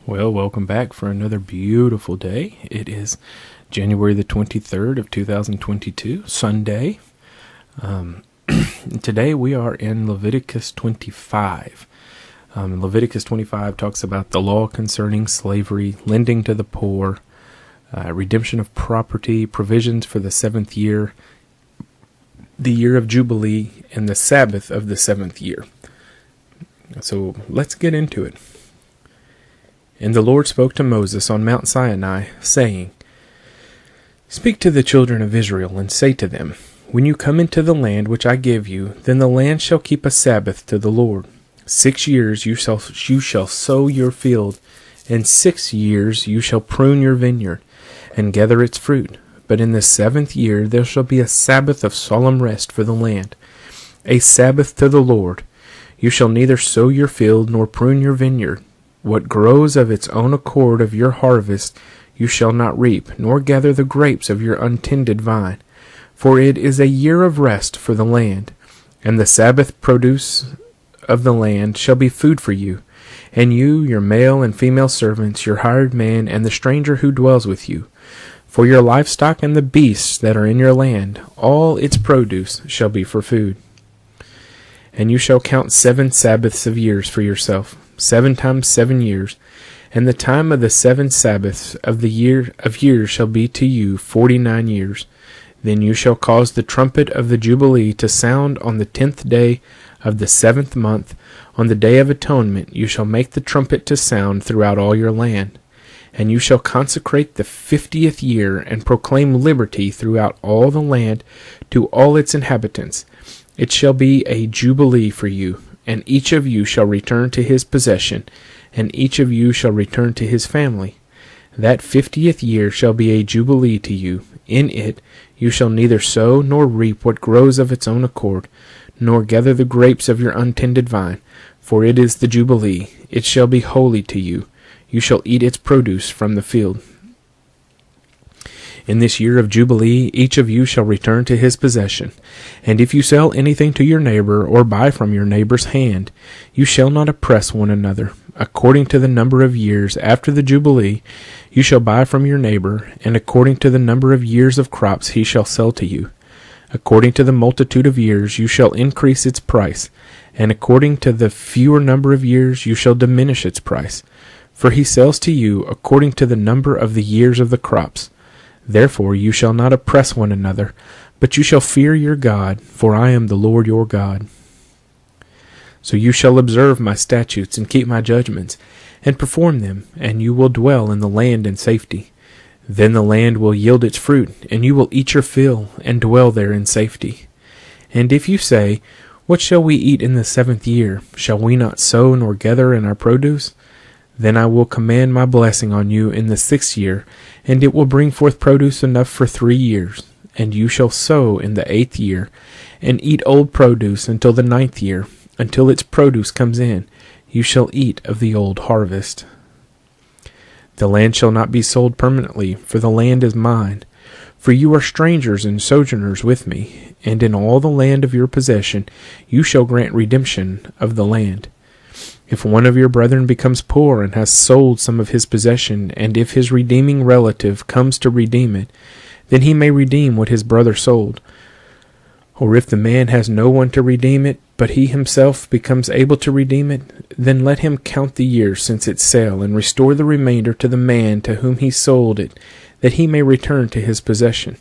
Well, welcome back for another beautiful day. It is January the 23rd of 2022, Sunday. Today we are in Leviticus 25. Leviticus 25 talks about the law concerning slavery, lending to the poor, redemption of property, provisions for the seventh year, the year of Jubilee, and the Sabbath of the seventh year. So let's get into it. And the Lord spoke to Moses on Mount Sinai, saying, Speak to the children of Israel, and say to them, When you come into the land which I give you, then the land shall keep a Sabbath to the Lord. 6 years you shall sow your field, and 6 years you shall prune your vineyard, and gather its fruit. But in the 7th year there shall be a Sabbath of solemn rest for the land, a Sabbath to the Lord. You shall neither sow your field nor prune your vineyard. What grows of its own accord of your harvest you shall not reap, nor gather the grapes of your untended vine. For it is a year of rest for the land, and the Sabbath produce of the land shall be food for you, and you, your male and female servants, your hired man, and the stranger who dwells with you. For your livestock and the beasts that are in your land, all its produce shall be for food. And you shall count 7 Sabbaths of years for yourself, 7 times 7 years, and the time of the 7 Sabbaths of the year of years shall be to you 49 years. Then you shall cause the trumpet of the Jubilee to sound on the 10th day of the 7th month. On the day of atonement you shall make the trumpet to sound throughout all your land. And you shall consecrate the 50th year, and proclaim liberty throughout all the land to all its inhabitants. It shall be a jubilee for you, and each of you shall return to his possession, and each of you shall return to his family. That 50th year shall be a jubilee to you. In it you shall neither sow nor reap what grows of its own accord, nor gather the grapes of your untended vine, for it is the jubilee. It shall be holy to you. You shall eat its produce from the field. In this year of Jubilee, each of you shall return to his possession. And if you sell anything to your neighbor, or buy from your neighbor's hand, you shall not oppress one another. According to the number of years after the Jubilee, you shall buy from your neighbor, and according to the number of years of crops he shall sell to you. According to the multitude of years you shall increase its price, and according to the fewer number of years you shall diminish its price. For he sells to you according to the number of the years of the crops. Therefore you shall not oppress one another, but you shall fear your God, for I am the Lord your God. So you shall observe my statutes and keep my judgments, and perform them, and you will dwell in the land in safety. Then the land will yield its fruit, and you will eat your fill, and dwell there in safety. And if you say, What shall we eat in the 7th year? Shall we not sow nor gather in our produce? Then I will command my blessing on you in the 6th year, and it will bring forth produce enough for 3 years. And you shall sow in the 8th year, and eat old produce until the 9th year, until its produce comes in. You shall eat of the old harvest. The land shall not be sold permanently, for the land is mine. For you are strangers and sojourners with me, and in all the land of your possession you shall grant redemption of the land. If one of your brethren becomes poor and has sold some of his possession, and if his redeeming relative comes to redeem it, then he may redeem what his brother sold. Or if the man has no one to redeem it, but he himself becomes able to redeem it, then let him count the years since its sale, and restore the remainder to the man to whom he sold it, that he may return to his possession.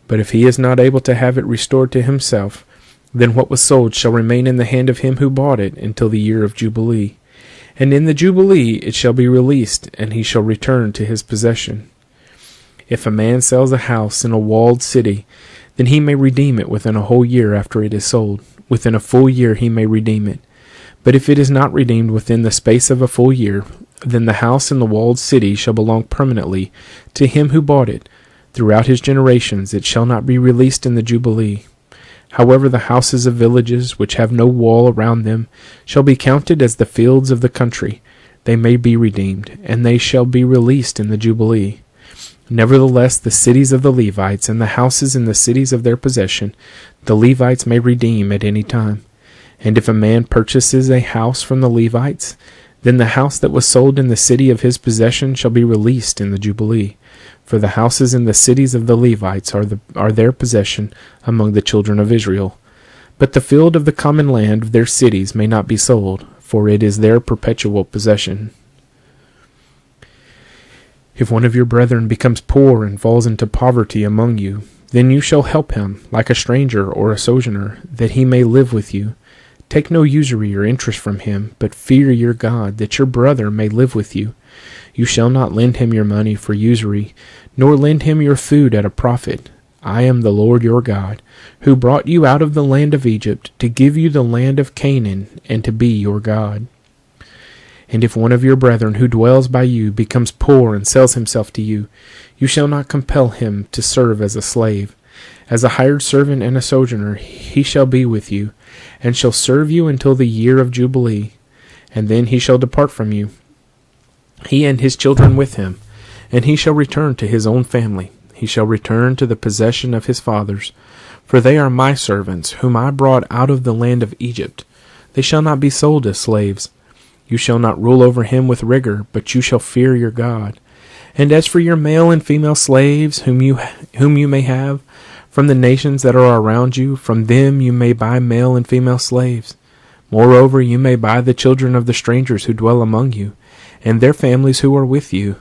But if he is not able to have it restored to himself, then what was sold shall remain in the hand of him who bought it until the year of Jubilee. And in the Jubilee it shall be released, and he shall return to his possession. If a man sells a house in a walled city, then he may redeem it within a whole year after it is sold. Within a full year he may redeem it. But if it is not redeemed within the space of a full year, then the house in the walled city shall belong permanently to him who bought it. Throughout his generations it shall not be released in the Jubilee. However, the houses of villages which have no wall around them shall be counted as the fields of the country. They may be redeemed, and they shall be released in the Jubilee. Nevertheless, the cities of the Levites and the houses in the cities of their possession, the Levites may redeem at any time. And if a man purchases a house from the Levites, Then the house that was sold in the city of his possession shall be released in the Jubilee, for the houses in the cities of the Levites are their possession among the children of Israel. But the field of the common land of their cities may not be sold, for it is their perpetual possession. If one of your brethren becomes poor and falls into poverty among you, then you shall help him, like a stranger or a sojourner, that he may live with you. Take no usury or interest from him, but fear your God, that your brother may live with you. You shall not lend him your money for usury, nor lend him your food at a profit. I am the Lord your God, who brought you out of the land of Egypt, to give you the land of Canaan, and to be your God. And if one of your brethren who dwells by you becomes poor and sells himself to you, you shall not compel him to serve as a slave. As a hired servant and a sojourner, he shall be with you, and shall serve you until the year of Jubilee, and then he shall depart from you, he and his children with him, and he shall return to his own family. He shall return to the possession of his fathers, for they are my servants, whom I brought out of the land of Egypt. They shall not be sold as slaves. You shall not rule over him with rigor, but you shall fear your God. And as for your male and female slaves, whom you may have, from the nations that are around you, from them you may buy male and female slaves. Moreover, you may buy the children of the strangers who dwell among you, and their families who are with you,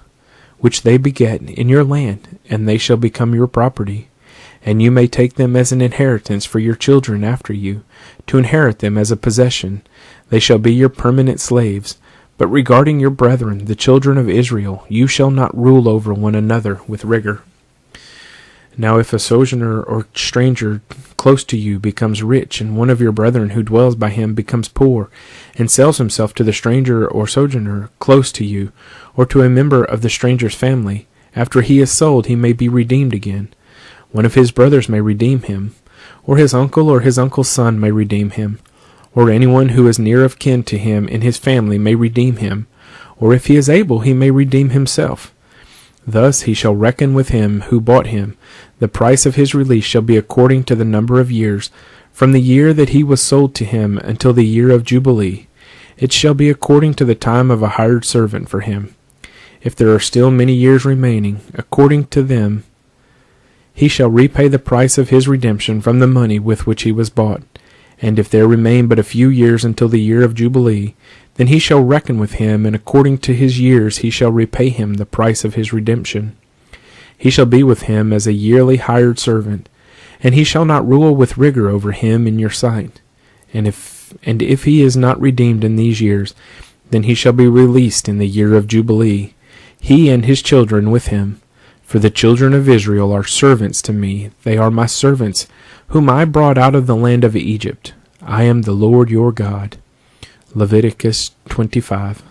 which they beget in your land, and they shall become your property. And you may take them as an inheritance for your children after you, to inherit them as a possession. They shall be your permanent slaves. But regarding your brethren, the children of Israel, you shall not rule over one another with rigor. Now if a sojourner or stranger close to you becomes rich, and one of your brethren who dwells by him becomes poor, and sells himself to the stranger or sojourner close to you, or to a member of the stranger's family, after he is sold he may be redeemed again. One of his brothers may redeem him, or his uncle or his uncle's son may redeem him, or anyone who is near of kin to him in his family may redeem him, or if he is able he may redeem himself. Thus he shall reckon with him who bought him. The price of his release shall be according to the number of years, from the year that he was sold to him until the year of Jubilee. It shall be according to the time of a hired servant for him. If there are still many years remaining, according to them, he shall repay the price of his redemption from the money with which he was bought. And if there remain but a few years until the year of Jubilee, then he shall reckon with him, and according to his years he shall repay him the price of his redemption. He shall be with him as a yearly hired servant, and he shall not rule with rigor over him in your sight. And if he is not redeemed in these years, then he shall be released in the year of Jubilee, he and his children with him. For the children of Israel are servants to me, they are my servants, whom I brought out of the land of Egypt. I am the Lord your God. Leviticus 25.